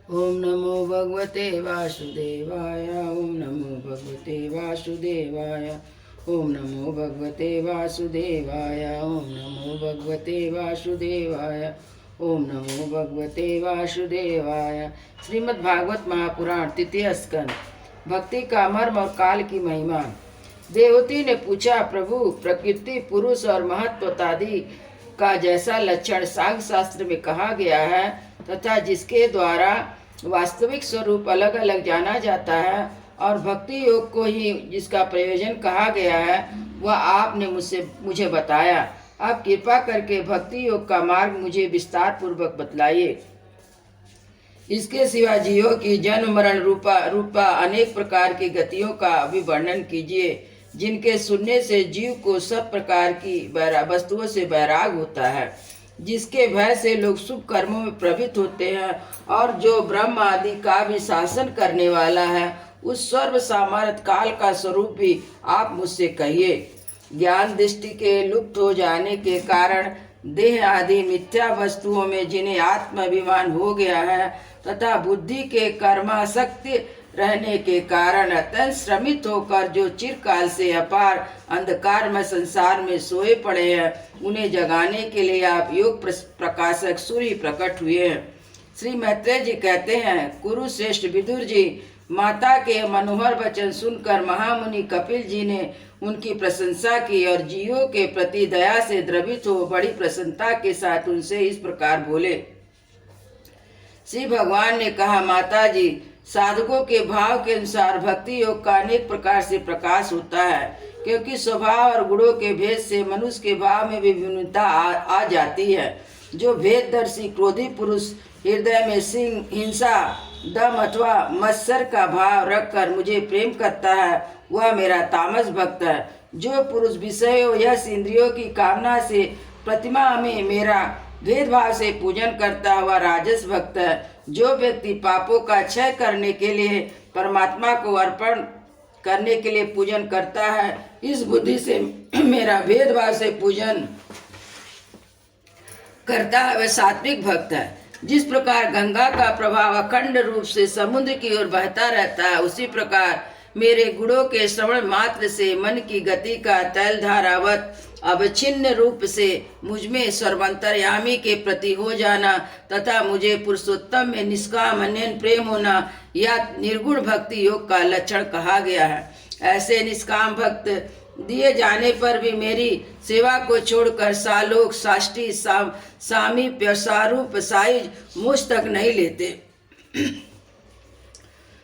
ओम नमो भगवते वासुदेवाय। ओम नमो भगवते वासुदेवाय। ओम नमो भगवते वासुदेवाय। ओम नमो भगवते वासुदेवाय। ओम नमो भगवते वासुदेवाय। श्रीमद् भागवत महापुराण तृतीय स्कंद। भक्ति का मर्म और काल की महिमा। देवती ने पूछा, प्रभु, प्रकृति, पुरुष और महत्वतादि का जैसा लक्षण सांख्य शास्त्र में कहा गया है तथा जिसके द्वारा वास्तविक स्वरूप अलग अलग जाना जाता है और भक्ति योग को ही जिसका प्रयोजन कहा गया है वह आपने मुझे बताया। अब कृपा करके भक्ति योग का मार्ग मुझे विस्तार पूर्वक बतलाइए। इसके सिवा जीवों की जन्म मरण रूपा अनेक प्रकार की गतियों का भी वर्णन कीजिए, जिनके सुनने से जीव को सब प्रकार की वस्तुओं से वैराग होता है, जिसके भय से लोग शुभ कर्मों में प्रवृत्त होते हैं और जो ब्रह्म आदि का भी शासन करने वाला है, उस सर्व सामर्थ काल का स्वरूप भी आप मुझसे कहिए। ज्ञान दृष्टि के लुप्त हो जाने के कारण देह आदि मिथ्या वस्तुओं में जिन्हें आत्माभिमान हो गया है तथा बुद्धि के कर्मासक्ति रहने के कारण अत्यंत श्रमित होकर जो चिरकाल से अपार अंधकार में संसार में सोए पड़े हैं, उन्हें जगाने के लिए आप योग प्रकाशक सूर्य प्रकट हुए हैं। श्री मैत्रेय जी कहते हैं, कुरुश्रेष्ठ विदुर जी, माता के मनोहर वचन सुनकर महामुनि कपिल जी ने उनकी प्रशंसा की और जीवों के प्रति दया से द्रवित हो बड़ी प्रसन्नता के साथ उनसे इस प्रकार बोले। श्री भगवान ने कहा, माता जी, साधकों के भाव के अनुसार भक्ति योग का अनेक प्रकार से प्रकाश होता है, क्योंकि स्वभाव और गुणों के भेद से मनुष्य के भाव में भी विभिन्नता आ जाती है। जो भेददर्शी क्रोधी पुरुष हृदय में सिंह, हिंसा, दम अथवा मत्सर का भाव रखकर मुझे प्रेम करता है, वह मेरा तामस भक्त है। जो पुरुष विषयों यश इंद्रियों की कामना से प्रतिमा में मेरा भेदभाव से पूजन करता हुआ राजस भक्त है। जो व्यक्ति पापों का क्षय करने के लिए परमात्मा को अर्पण करने के लिए पूजन करता है, इस बुद्धि से मेरा भेदभाव से पूजन करता है, वह सात्विक भक्त है। जिस प्रकार गंगा का प्रभाव अखंड रूप से समुद्र की ओर बहता रहता है, उसी प्रकार मेरे गुणों के श्रवण मात्र से मन की गति का तैल धारावत अवच्छिन्न रूप से मुझमें सर्वंतर्यामी के प्रति हो जाना तथा मुझे पुरुषोत्तम में निष्काम अनन्य प्रेम होना, या निर्गुण भक्ति योग का लक्षण कहा गया है। ऐसे निष्काम भक्त दिए जाने पर भी मेरी सेवा को छोड़कर सालोक, साष्टी, सामीप्य, सारूप, साइज मुझ तक नहीं लेते।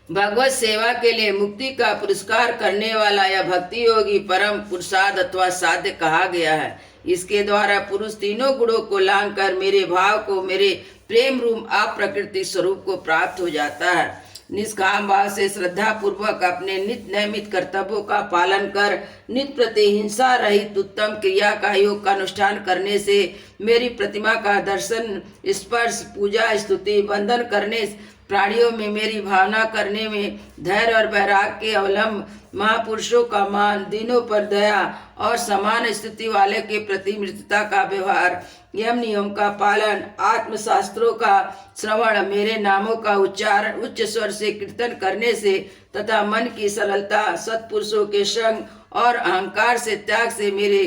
भगवत सेवा के लिए मुक्ति का पुरस्कार करने वाला यह भक्ति योगी परम पुरुषार्थ अथवा साध्य कहा गया है। इसके द्वारा पुरुष तीनों गुणों को लांघकर मेरे भाव को, मेरे प्रेम रूप आप प्रकृति स्वरूप को प्राप्त हो जाता है। निष्काम भाव से श्रद्धा पूर्वक अपने नित्य नैमित कर्तव्यों का पालन कर नित्य प्रति हिंसा रहित उत्तम क्रिया का योग का अनुष्ठान करने से मेरी प्रतिमा का दर्शन, स्पर्श, पूजा, स्तुति, वंदन करने, प्राणियों में मेरी भावना करने में धैर्य और वैराग के अवलंब, महापुरुषों का मान, दीनों पर दया और समान स्थिति वाले के प्रति मृत्यता का व्यवहार, यम नियम का पालन, आत्मशास्त्रों का श्रवण, मेरे नामों का उच्चारण, उच्च स्वर से कीर्तन करने से तथा मन की सरलता, सत्पुरुषों के संग और अहंकार से त्याग से मेरे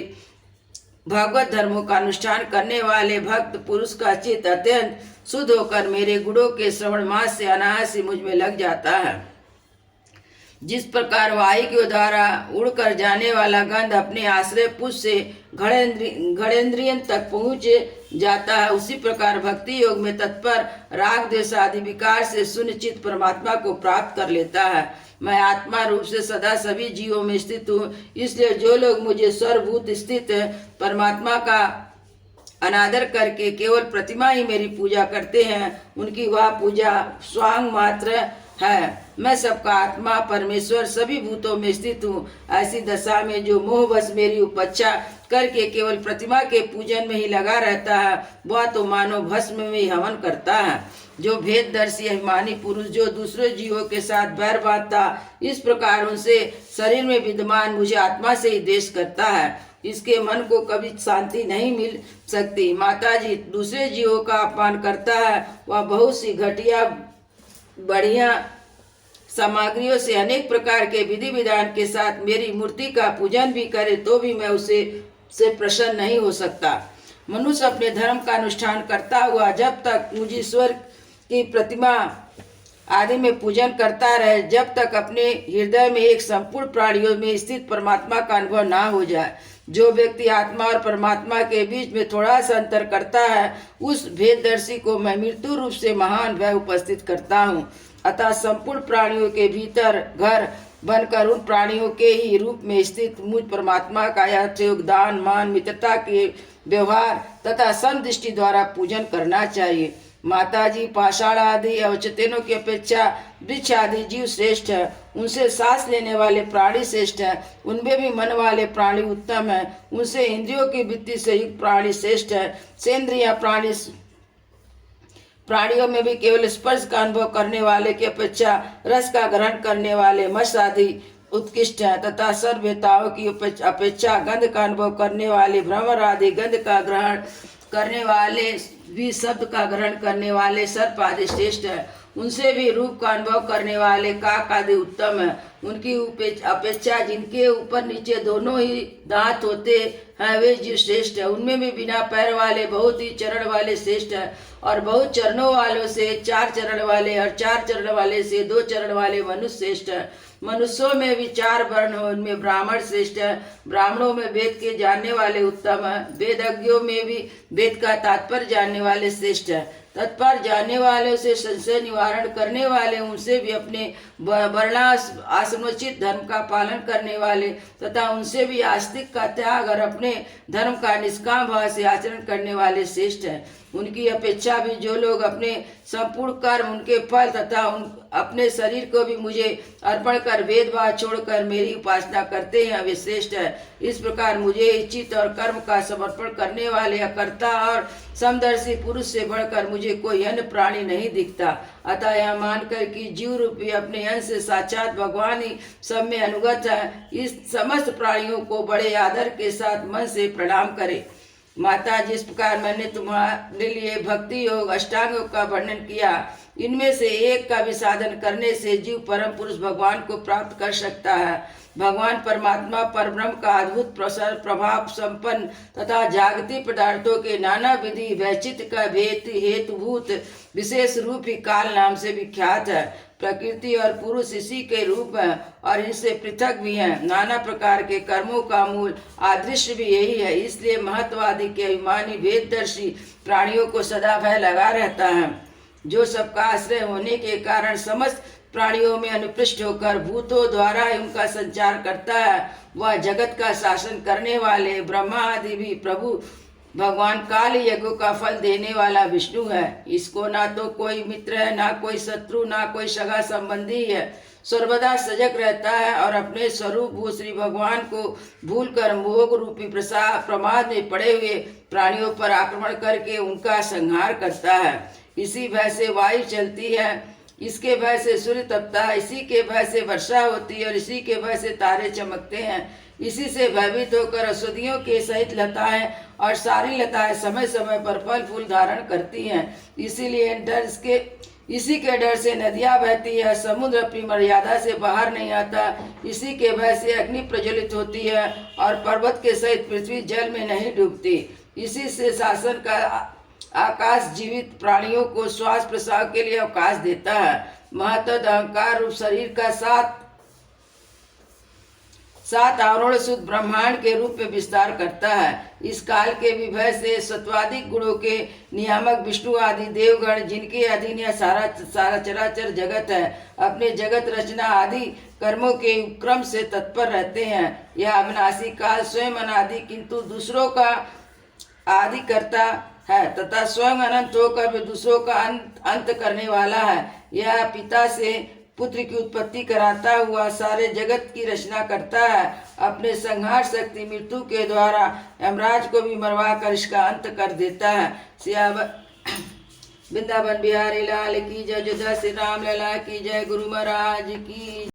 भगवत धर्मों का अनुष्ठान करने वाले भक्त पुरुष का चित्त अत्यंत शुद्ध होकर मेरे गुणों के श्रवण मास से अनायास ही मुझ में लग जाता है। जिस प्रकार वायु के द्वारा उड़कर जाने वाला गंध अपने आश्रय पुष्प से घड़ेन्द्रियन तक पहुँच जाता है, उसी प्रकार भक्ति योग में तत्पर राग, द्वेष आदि विकार से सुनिश्चित परमात्मा को प्राप्त कर लेता है। मैं आत्मा रूप से सदा सभी जीवों में स्थित हूँ, इसलिए जो लोग मुझे सर्वभूत स्थित परमात्मा का अनादर करके केवल प्रतिमा ही मेरी पूजा करते हैं, उनकी वह पूजा स्वांग मात्र है। मैं सबका आत्मा परमेश्वर सभी भूतों में स्थित हूँ। ऐसी दशा में जो मोहवश मेरी उपेक्षा करके केवल प्रतिमा के पूजन में ही लगा रहता है, वह तो मानो भस्म में ही हवन करता है। जो भेददर्शी अभिमानी पुरुष जो दूसरे जीवों के साथ बैर बांधता, इस प्रकार उनसे शरीर में विद्यमान मुझे आत्मा से ही द्वेष करता है, इसके मन को कभी शांति नहीं मिल सकती। माता जी, दूसरे जीवों का अपमान करता है, वह बहुत सी घटिया बढ़िया सामग्रियों से अनेक प्रकार के विधि विधान के साथ मेरी मूर्ति का पूजन भी करे तो भी मैं उसे से प्रसन्न नहीं हो सकता। मनुष्य अपने धर्म का अनुष्ठान करता हुआ जब तक मुझ ईश्वर की प्रतिमा आदि में पूजन करता रहे, जब तक अपने हृदय में एक संपूर्ण प्राणियों में स्थित परमात्मा का अनुभव ना हो जाए। जो व्यक्ति आत्मा और परमात्मा के बीच में थोड़ा सा अंतर करता है, उस भेददर्शी को मैं मृत्यु रूप से महान भय उपस्थित करता हूँ। अतः संपूर्ण प्राणियों के भीतर घर बनकर उन प्राणियों के ही रूप में स्थित मुझ परमात्मा का यथोचित दान मान मित्रता के व्यवहार तथा समदृष्टि द्वारा पूजन करना चाहिए। माताजी पाषाण आदि अवचेतनों की अपेक्षा वृक्ष आदि जीव श्रेष्ठ है, उनसे सांस लेने वाले प्राणी श्रेष्ठ है, उनमें भी मन वाले प्राणी उत्तम है, उनसे इंद्रियों की वृत्ति से युक्त प्राणी श्रेष्ठ है। सेंद्रिय प्राणियों में भी केवल स्पर्श का अनुभव करने वाले की अपेक्षा रस का ग्रहण करने वाले मत्स्य आदि उत्कृष्ट है, तथा सर्वताओं की अपेक्षा गंध का अनुभव करने वाले भ्रमर आदि गंध का ग्रहण करने वाले भी शब्द का ग्रहण करने वाले सर्प आदि श्रेष्ठ है। उनसे भी रूप का अनुभव करने वाले काक आदि उत्तम है। उनकी अपेक्षा जिनके ऊपर नीचे दोनों ही दांत होते हैं वे जीव श्रेष्ठ है। उनमें भी बिना पैर वाले बहुत ही चरण वाले श्रेष्ठ है, और बहुत चरणों वालों से 4 चरण वाले और 4 चरण वाले से 2 चरण वाले मनुष्य श्रेष्ठ है। मनुष्यों में भी 4 वर्ण हो, उनमें ब्राह्मण श्रेष्ठ है। ब्राह्मणों में वेद के जानने वाले उत्तम है। वेदज्ञों में भी वेद का तात्पर्य जानने वाले श्रेष्ठ है। तत्पर जानने वालों से संशय निवारण करने वाले, उनसे भी अपने वर्णाश्रमोचित धर्म का पालन करने वाले तथा उनसे भी आस्तिक का त्याग और अपने धर्म का निष्काम भाव से आचरण करने वाले श्रेष्ठ है। उनकी अपेक्षा भी जो लोग अपने संपूर्ण कर्म उनके फल तथा अपने शरीर को भी मुझे अर्पण कर भेदभाव छोड़कर मेरी उपासना करते हैं वे श्रेष्ठ है। इस प्रकार मुझे इच्छित और कर्म का समर्पण करने वाले अकर्ता और समदर्शी पुरुष से बढ़कर मुझे कोई अन्य प्राणी नहीं दिखता। अतः यह मानकर कि जीव रूपी अपने अंश से साक्षात भगवान ही सब में अनुगत है, इस समस्त प्राणियों को बड़े आदर के साथ मन से प्रणाम करे। माता, जिस प्रकार मैंने तुम्हारे लिए भक्ति योग अष्टांग योग का वर्णन किया, इनमें से एक का भी साधन करने से जीव परम पुरुष भगवान को प्राप्त कर सकता है। भगवान परमात्मा परब्रह्म का अद्भुत प्रभाव संपन्न तथा जागतिक पदार्थों के नाना विधि वैचित्र का भेद हेतुभूत विशेष रूप ही काल नाम से विख्यात है। प्रकृति और पुरुष इसी के रूप हैं और इनसे पृथक भी हैं। नाना प्रकार के कर्मों का मूल आदृश्य भी यही है। इसलिए महत्वादि के अभिमानी वेददर्शी प्राणियों को सदा भय लगा रहता है। जो सबका आश्रय होने के कारण समस्त प्राणियों में अनुपृष्ट होकर भूतों द्वारा उनका संचार करता है, वह जगत का शासन करने वाले ब्रह्मा आदि भी प्रभु भगवान काल यज्ञों का फल देने वाला विष्णु है। इसको ना तो कोई मित्र है, ना कोई शत्रु, ना कोई सगा संबंधी है। सर्वदा सजग रहता है और अपने स्वरूप भू श्री भगवान को भूलकर मोह रूपी प्रमाद में पड़े हुए प्राणियों पर आक्रमण करके उनका संहार करता है। इसी भय से वायु चलती है, इसके भय से सूर्य तपता है, इसी के भय से वर्षा होती है और इसी के भय से तारे चमकते हैं। इसी से भयभीत होकर औषधियों के सहित लताएं और सारी लताएं समय समय पर फल फूल धारण करती हैं। इसी के डर से नदियां बहती है, समुद्र अपनी मर्यादा से बाहर नहीं आता। इसी के भय से अग्नि प्रज्वलित होती है और पर्वत के सहित पृथ्वी जल में नहीं डूबती। इसी से शासन का आकाश जीवित प्राणियों को श्वास प्रश्वास के लिए अवकाश देता है। महत्व अहंकार रूप शरीर का सात आवरण शुद्ध ब्रह्मांड के रूप में विस्तार करता है। इस काल के विभय से सत्वादिक गुणों के नियामक विष्णु आदि देवगण, जिनके अधीन यह सारा चराचर जगत है, अपने जगत रचना आदि कर्मों के क्रम से तत्पर रहते हैं। यह अविनाशी काल स्वयं अनादि किंतु दूसरों का आदि करता है तथा स्वयं अनंत होकर भी दूसरों का अंत करने वाला है। यह पिता से पुत्र की उत्पत्ति कराता हुआ सारे जगत की रचना करता है। अपने संहार शक्ति मृत्यु के द्वारा यमराज को भी मरवा कर इसका अंत कर देता है। वृंदावन बिहारी लाल की जय, जय श्री राम लला की जय, गुरु महाराज की।